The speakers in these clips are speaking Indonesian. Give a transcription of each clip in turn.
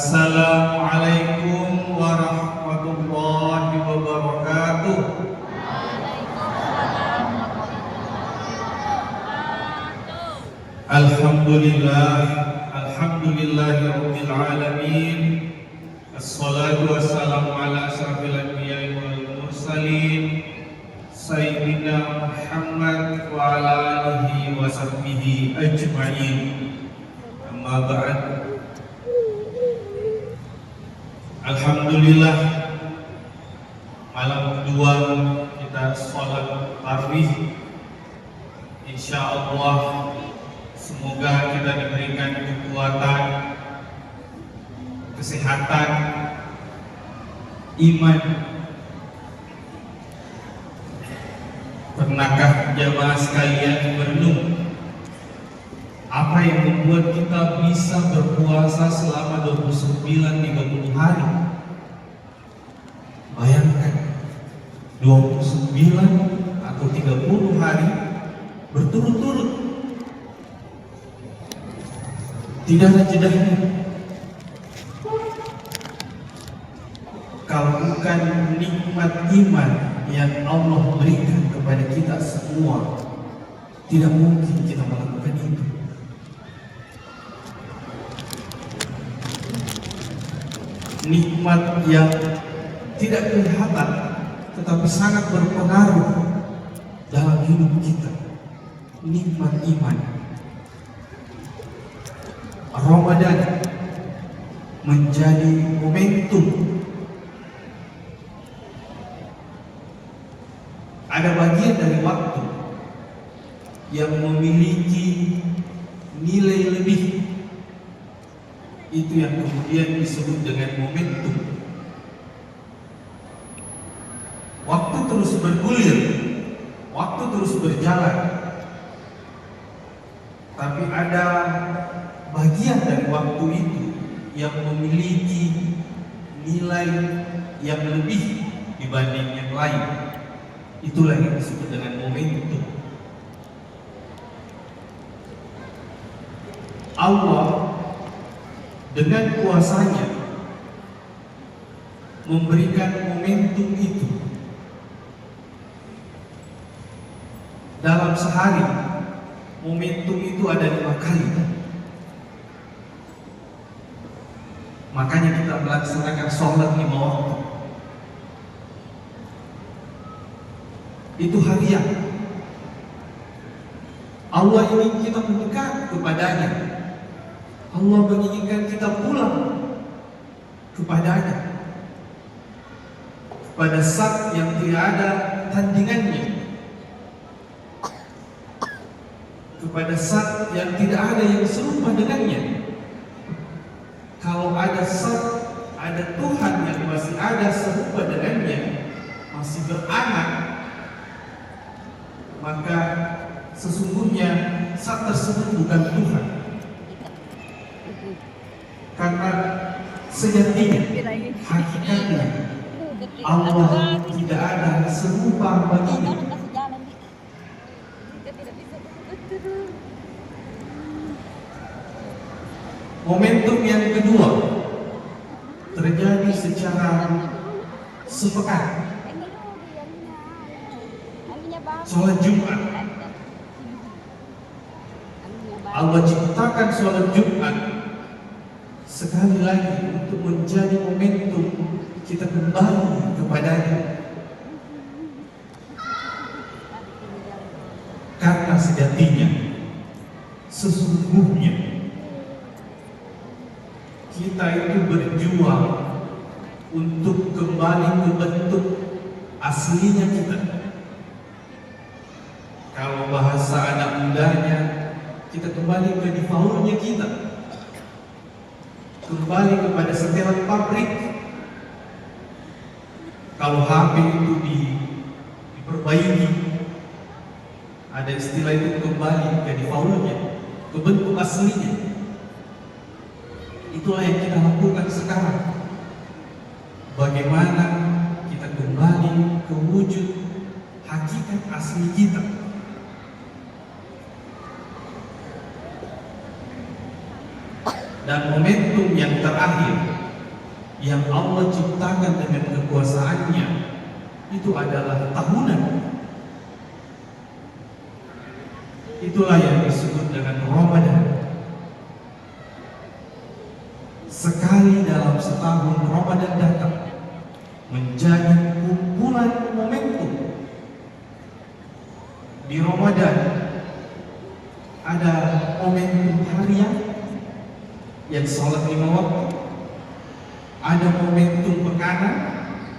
Assalamualaikum warahmatullahi wabarakatuh. Alhamdulillah, alhamdulillahirabbil alamin. Assalatu wassalamu ala asyrafil anbiya'i wal mursalin sayyidina Muhammad wa ala alihi wa sahbihi ajma'in. Amma ba'd. Alhamdulillah, malam kedua kita sholat tarawih. Insyaallah semoga kita diberikan kekuatan, kesehatan, iman. Pernahkah jamaah sekalian merenung apa yang membuat kita bisa berpuasa selama 29-30 hari? Bayangkan 29 atau 30 hari berturut-turut, tidak ada jedanya. Kalau bukan nikmat iman yang Allah berikan kepada kita semua, tidak mungkin kita melakukan itu. Nikmat yang tidak kelihatan tetapi sangat berpengaruh dalam hidup kita, nikmat iman. Ramadan menjadi momentum. Ada bagian dari waktu yang memiliki nilai lebih. Itu yang kemudian disebut dengan momentum. Waktu terus bergulir, waktu terus berjalan, tapi ada bagian dari waktu itu yang memiliki nilai yang lebih dibanding yang lain. Itulah yang disebut dengan momentum. Allah dengan kuasanya memberikan momentum itu. Dalam sehari momentum itu ada 5 kali. Makanya kita melaksanakan sholat 5 waktu. Itu harian. Allah ingin kita mendekat kepadanya. Allah menginginkan kita pulang kepadanya, kepada zat yang tidak ada tandingannya, kepada zat yang tidak ada yang serupa dengannya. Kalau ada zat, ada Tuhan yang masih ada serupa dengannya, masih beranak, maka sesungguhnya zat tersebut bukan Tuhan. Karena sejatinya, hakikatnya Allah tidak ada serupa baginya. Momentum yang kedua terjadi secara sepekan. Sholat Jumat. Allah ciptakan sholat Jumat sekali lagi untuk menjadi momentum kita kembali kepadanya. Karena sejatinya, sesungguhnya kita itu berjuang untuk kembali ke bentuk aslinya kita. Kalau bahasa anak mudanya, kita kembali ke defaultnya kita, kembali kepada setelan pabrik. Kalau HP itu diperbaiki, ada istilah itu kembali ke defaultnya, ke bentuk aslinya. Itulah yang kita lakukan sekarang. Bagaimana kita kembali ke wujud hakikat asli kita. Dan momentum yang terakhir yang Allah ciptakan dengan kekuasaannya itu adalah tahunan. Itulah yang disebut dengan Ramadan. Sekali dalam setahun Ramadan datang, menjadi kumpulan momentum. Di Ramadan ada momentum harian yang sholat 5 waktu, ada momentum pekanan,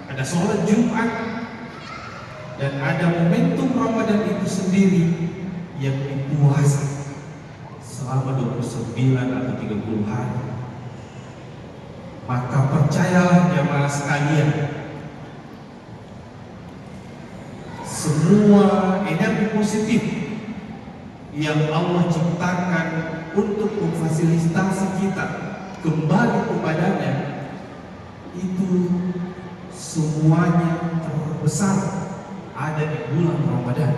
ada sholat Jumat, dan ada momentum Ramadan itu sendiri yang puasa selama 29 atau 30 hari. Maka percayalah jamaah sekalian, semua energi positif yang Allah ciptakan untuk memfasilitasi kita kembali kepadanya, itu semuanya terbesar ada di bulan Ramadan.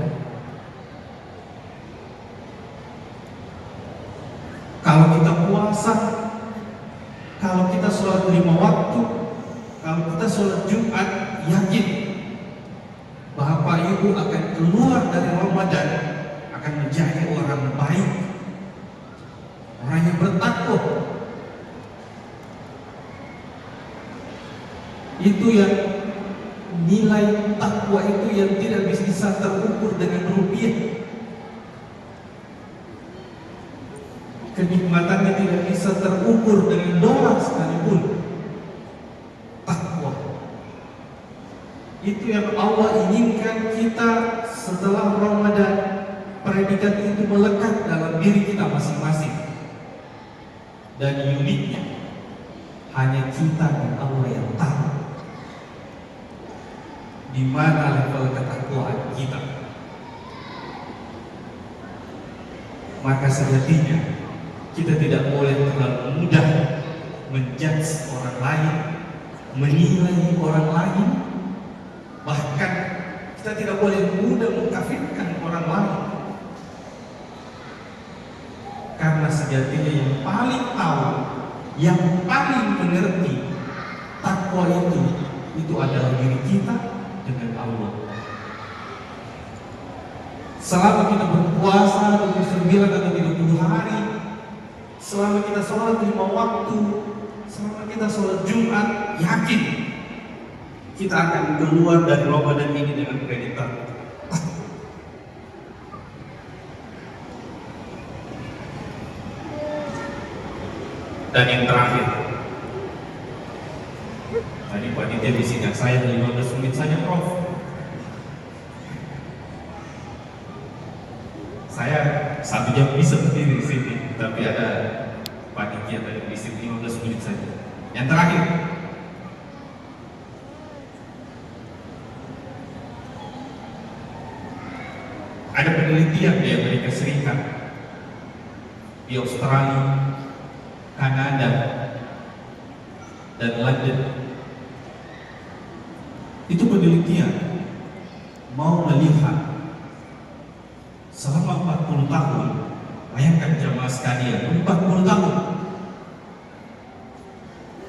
Kalau kita puasa, kalau kita sholat 5 waktu, kalau kita sholat Jumat, yakin Bapak Ibu akan keluar dari Ramadan akan menjadi orang baik, orang yang bertakwa. Itu yang nilai takwa itu yang tidak bisa terukur dengan rupiah. Kenikmatannya tidak bisa terukur dengan dolar sekalipun. Takwa itu yang Allah inginkan kita setelah Ramadan, predikat itu melekat dalam diri kita masing-masing. Dan uniknya, hanya kita dan Allah yang tahu di mana level ketakwaan kita. Maka sejatinya kita tidak boleh terlalu mudah menjudge orang lain, menilai orang lain, bahkan kita tidak boleh mudah mengkafirkan orang lain. Karena sejatinya yang paling tahu, yang paling mengerti takwa itu adalah diri kita dengan Allah. Selama kita berpuasa 29 atau 30 hari, selama kita sholat 5 waktu, selama kita sholat Jumat, yakin kita akan keluar dari Ramadan ini dengan predikat. Dan yang terakhir, tadi panitia bisikan saya 15 menit saja, Prof. Saya 1 jam bisa berdiri di sini, tapi ada panitia tadi bisik 15 menit saja. Yang terakhir, ada penelitian di Amerika Serikat, di Australia, Kanada, dan London. Itu penelitian mau melihat selama 40 tahun. Bayangkan jamaah sekalian, 40 tahun.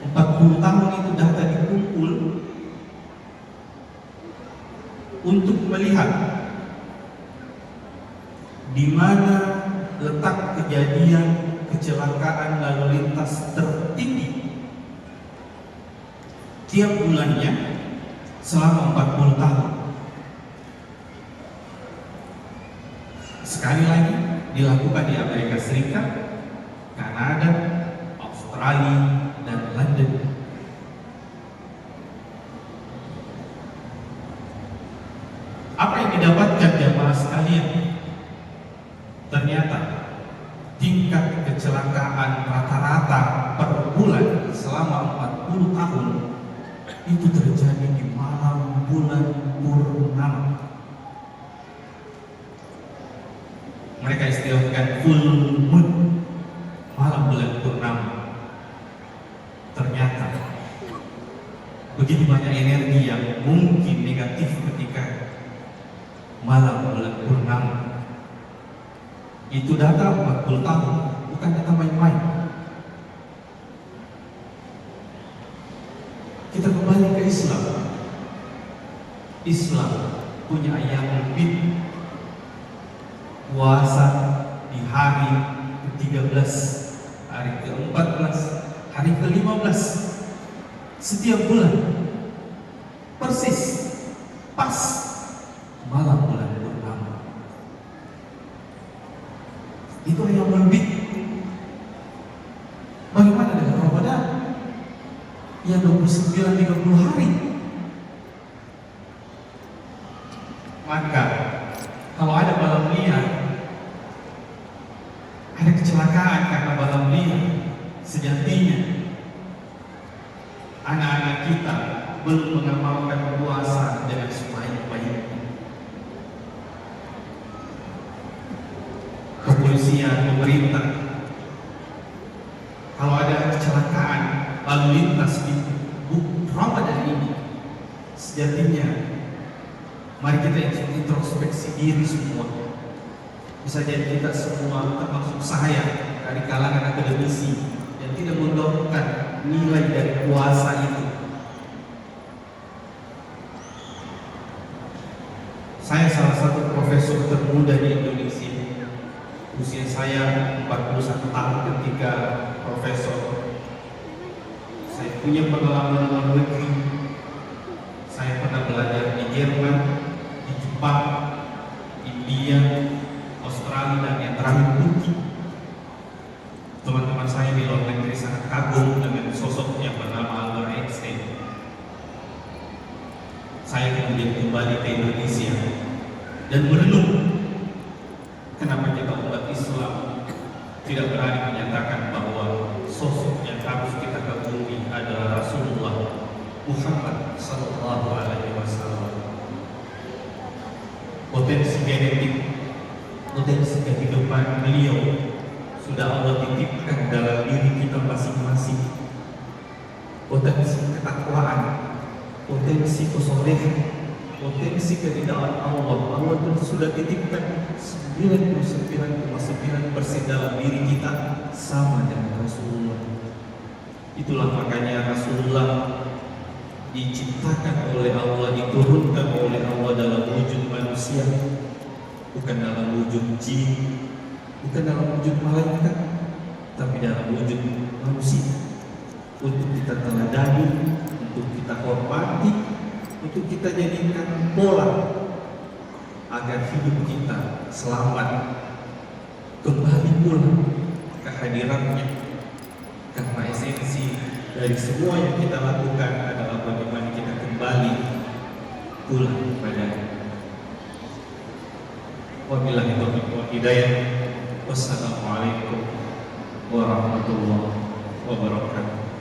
40 tahun itu data dikumpul untuk melihat di mana letak kejadian kecelakaan lalu lintas tertinggi tiap bulannya selama 40 tahun. Sekali lagi dilakukan di Amerika Serikat, Kanada, Australia, dan London. Apa yang didapatkan jamaah sekalian? Ternyata tingkat kecelakaan rata-rata per bulan selama 40 tahun itu terjadi di malam bulan purnama. Mereka istilahkan full moon, malam bulan purnama. Ternyata begitu banyak energi yang mungkin negatif ketika malam bulan purnama. Itu data 40 tahun, bukan data main-main. Islam punya ayam bid puasa di hari ke-13, hari ke-14, hari ke-15 setiap bulan, persis pas malam bulan purnama. Itu ayam bid. Bagaimana dengan Ramadan yang 29-30 hari? Maka kalau ada balap liar, ada kecelakaan karena balap liar, sejatinya anak-anak kita belum mengamalkan puasa dengan sebaik-baiknya. Kepolisian, pemerintah, kalau ada kecelakaan lalu lintas di Ramadan ini, sejatinya mari kita introspeksi diri semua. Bisa jadi kita semua, termasuk saya, dari kalangan akademisi yang tidak mendapatkan nilai dari puasa itu. Saya salah satu profesor termuda di Indonesia. Usia saya 41 tahun ketika profesor. Saya punya pengalaman luar negeri. Saya pernah belajar di Jerman, di Jepang, India, Australia, dan yang terakhir Turki. Teman-teman saya di luar negeri sangat kagum dengan sosok yang bernama Albert Einstein. Saya kemudian kembali ke Indonesia dan merenung kenapa kita umat Islam tidak berani menyatakan bahwa sosok yang harus kita kagumi adalah Rasulullah Muhammad Sallallahu Alaihi Wasallam. Potensi genetik, potensi kehidupan beliau sudah Allah titipkan dalam diri kita masing-masing. Potensi ketakwaan, potensi kesolehan, potensi keridhaan Allah itu sudah titipkan 99,9% dalam diri kita, sama dengan Rasulullah. Itulah makanya Rasulullah diciptakan oleh Allah, diturunkan oleh Allah dalam wujud manusia, bukan dalam wujud jin, bukan dalam wujud malaikat, tapi dalam wujud manusia, untuk kita teladani, untuk kita hormati, untuk kita jadikan pola agar hidup kita selamat kembali pulang ke hadiratnya. Karena esensi dari semua yang kita lakukan adalah bagaimana kita kembali pulang kepada-Nya. Wabillahi taufiq wal hidayah. Wassalamualaikum warahmatullahi wabarakatuh.